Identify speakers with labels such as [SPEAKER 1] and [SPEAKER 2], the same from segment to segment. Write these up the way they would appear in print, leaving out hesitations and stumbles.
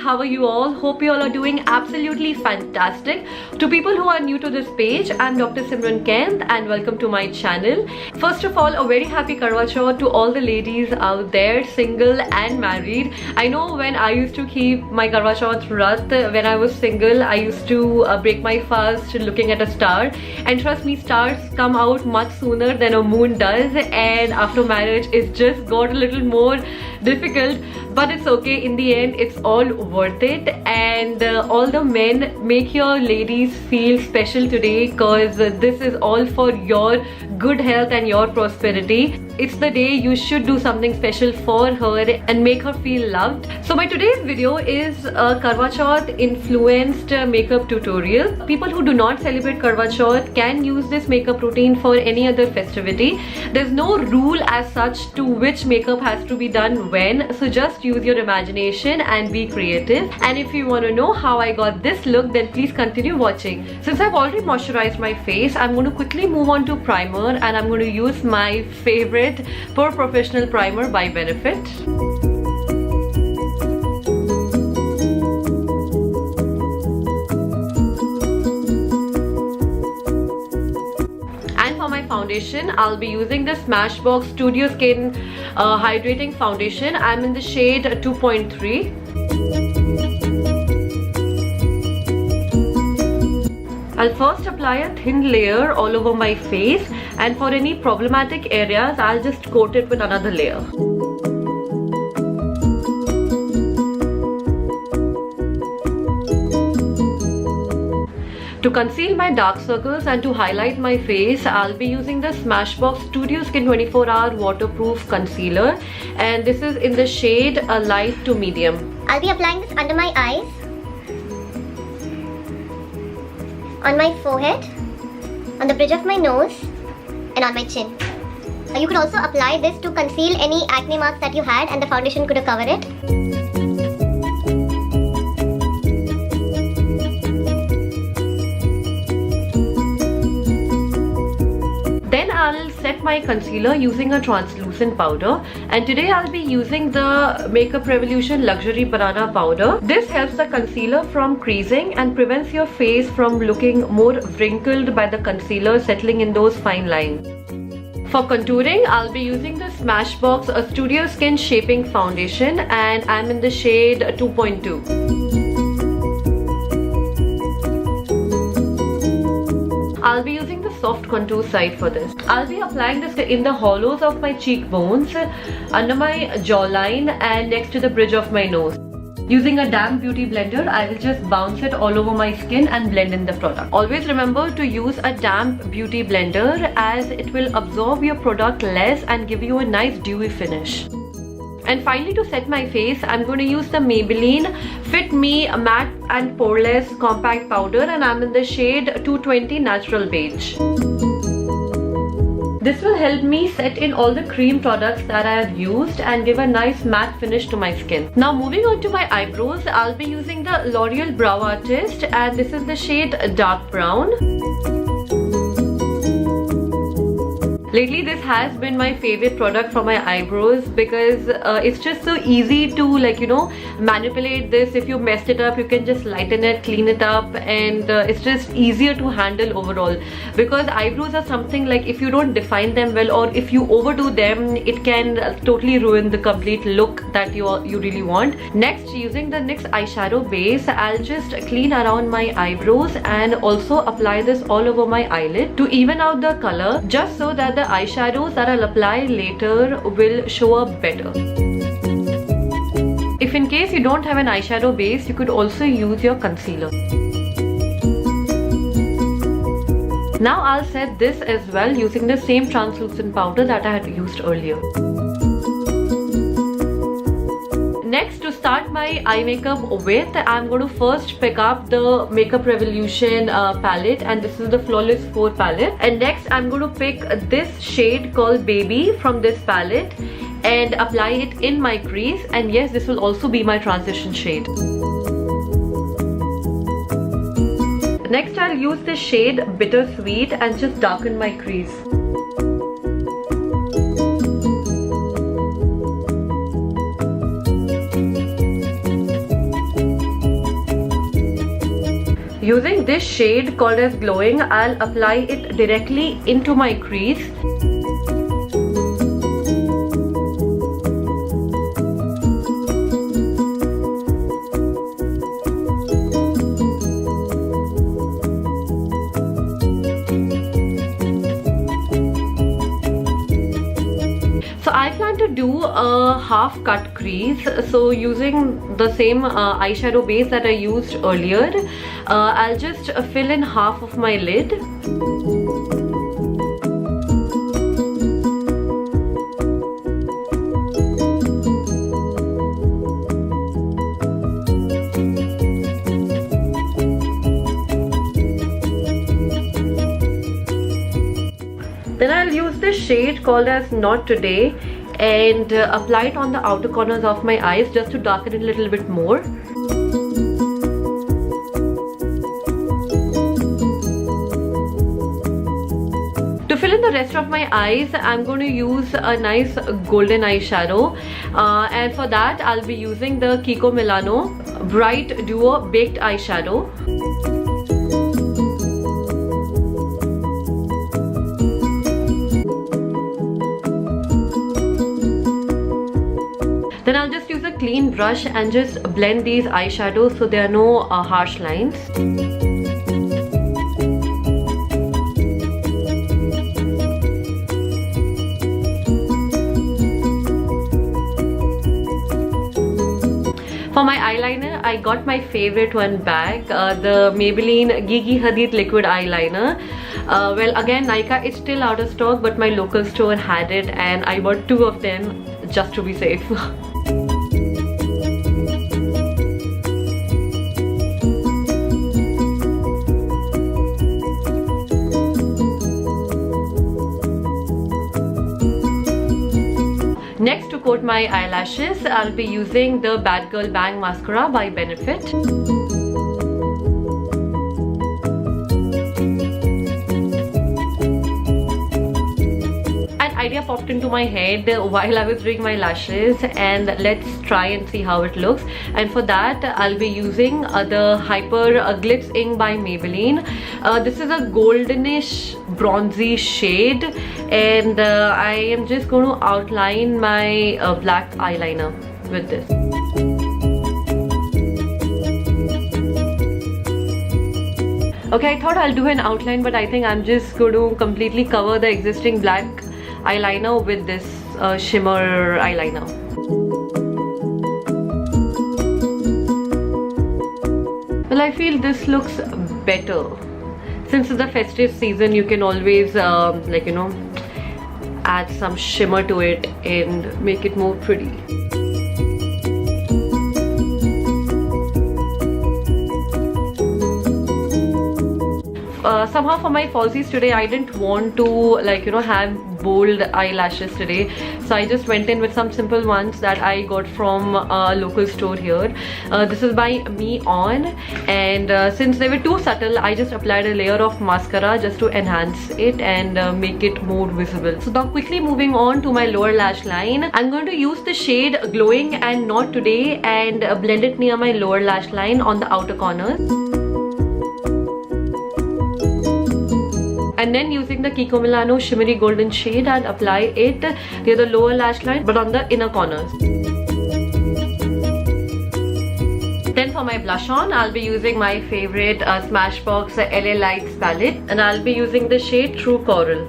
[SPEAKER 1] how are you all? Hope you all are doing absolutely fantastic. To people who are new to this page, I'm Dr. Simran Kainth and welcome to my channel. First of all, a very happy Karwa Chauth to all the ladies out there, single and married. I know when I used to keep my Karwa Chauth Vrat, when I was single, I used to break my fast looking at a star. And trust me, stars come out much sooner than a moon does, and after marriage it's just got a little more difficult, but it's okay. In the end, it's all worth it. And all the men, make your ladies feel special today, because this is all for your good health and your prosperity. It's the day you should do something special for her and make her feel loved. So my today's video is a Karwa Chauth influenced makeup tutorial. People who do not celebrate Karwa Chauth can use this makeup routine for any other festivity. There's no rule as such to which makeup has to be done when, so just use your imagination and be creative. And if you want to know how I got this look, then please continue watching. Since I've already moisturized my face, I'm going to quickly move on to primer, and I'm going to use my favorite Pore Professional Primer by Benefit. And for my foundation, I'll be using the Smashbox Studio Skin Hydrating Foundation. I'm in the shade 2.3. I'll first apply a thin layer all over my face, and for any problematic areas, I'll just coat it with another layer. To conceal my dark circles and to highlight my face, I'll be using the Smashbox Studio Skin 24-Hour Waterproof Concealer, and this is in the shade light to medium.
[SPEAKER 2] I'll be applying this under my eyes, on my forehead, on the bridge of my nose, and on my chin. You could also apply this to conceal any acne marks that you had, and the foundation could cover it.
[SPEAKER 1] Then I'll set my concealer using a translucent powder, and today I'll be using the Makeup Revolution Luxury Banana Powder. This helps the concealer from creasing and prevents your face from looking more wrinkled by the concealer settling in those fine lines. For contouring, I'll be using the Smashbox Studio Skin Shaping Foundation, and I'm in the shade 2.2. I'll be using the soft contour side for this. I'll be applying this in the hollows of my cheekbones, under my jawline, and next to the bridge of my nose. Using a damp beauty blender, I will just bounce it all over my skin and blend in the product. Always remember to use a damp beauty blender, as it will absorb your product less and give you a nice dewy finish. And finally, to set my face, I'm going to use the Maybelline Fit Me Matte and Poreless Compact Powder, and I'm in the shade 220 Natural Beige. This will help me set in all the cream products that I have used and give a nice matte finish to my skin. Now moving on to my eyebrows, I'll be using the L'Oreal Brow Artist, and this is the shade Dark Brown. Lately, this has been my favorite product for my eyebrows, because it's just so easy to, like, you know, manipulate this. If you messed it up, you can just lighten it, clean it up, and it's just easier to handle overall. Because eyebrows are something like, if you don't define them well or if you overdo them, it can totally ruin the complete look that you really want. Next, using the NYX eyeshadow base, I'll just clean around my eyebrows and also apply this all over my eyelid to even out the color, just so that the eyeshadows that I'll apply later will show up better. If in case you don't have an eyeshadow base, you could also use your concealer. Now I'll set this as well using the same translucent powder that I had used earlier. Next, to start my eye makeup with, I'm going to first pick up the Makeup Revolution palette, and this is the Flawless 4 palette. And next, I'm going to pick this shade called Baby from this palette and apply it in my crease. And yes, this will also be my transition shade. Next, I'll use the shade Bittersweet and just darken my crease. Using this shade called as Glowing, I'll apply it directly into my crease. So I plan to do a half cut crease. So using the same eyeshadow base that I used earlier, I'll just fill in half of my lid. Then I'll use this shade called as Not Today and apply it on the outer corners of my eyes just to darken it a little bit more. To fill in the rest of my eyes, I'm going to use a nice golden eyeshadow, and for that I'll be using the Kiko Milano Bright Duo Baked Eyeshadow. Then I'll just use a clean brush and just blend these eyeshadows so there are no harsh lines. For my eyeliner, I got my favorite one back, the Maybelline Gigi Hadid Liquid Eyeliner. Well, again, Nykaa is still out of stock, but my local store had it and I bought 2 of them just to be safe. Next, to coat my eyelashes, I'll be using the Bad Girl Bang Mascara by Benefit. An idea popped into my head while I was doing my lashes, and let's try and see how it looks. And for that, I'll be using the Hyper Glitz Ink by Maybelline. This is a goldenish bronzy shade, and I am just going to outline my black eyeliner with this. Okay, I thought I'll do an outline, but I think I'm just going to completely cover the existing black eyeliner with this shimmer eyeliner. Well, I feel this looks better. Since it's the festive season, you can always add some shimmer to it and make it more pretty. Somehow for my falsies today, I didn't want to have bold eyelashes today, so I just went in with some simple ones that I got from a local store here. This is by Me On, and since they were too subtle, I just applied a layer of mascara just to enhance it and make it more visible. So now quickly moving on to my lower lash line, I'm going to use the shade Glowing and Not Today and blend it near my lower lash line on the outer corners. And then using the Kiko Milano shimmery golden shade, I'll apply it near the lower lash line but on the inner corners. Then for my blush on, I'll be using my favorite Smashbox LA Lights palette, and I'll be using the shade True Coral.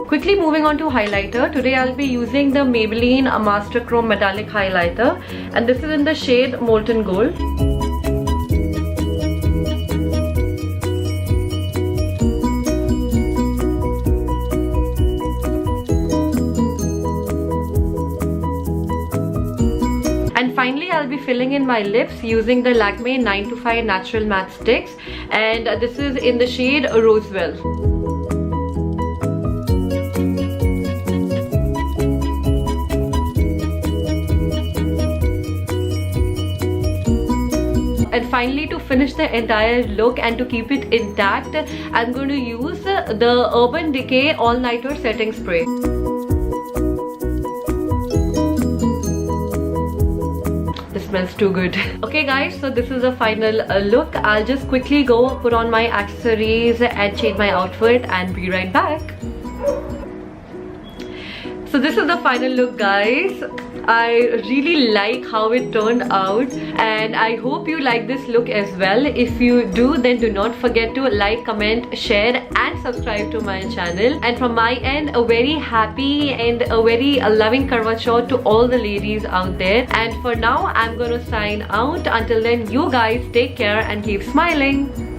[SPEAKER 1] Quickly moving on to highlighter, today I'll be using the Maybelline Master Chrome Metallic Highlighter, and this is in the shade Molten Gold. And finally, I'll be filling in my lips using the Lakme 925 Natural Matte Sticks, and this is in the shade Rosewell. And finally, to finish the entire look and to keep it intact, I'm going to use the Urban Decay All Nighter Setting Spray. This smells too good. Okay guys, so this is the final look. I'll just quickly go put on my accessories and change my outfit and be right back. So this is the final look, guys. I really like how it turned out and I hope you like this look as well. If you do, then do not forget to like, comment, share and subscribe to my channel. And from my end, a very happy and a very loving Karwa Chauth to all the ladies out there. And for now, I'm gonna sign out. Until then, you guys take care and keep smiling.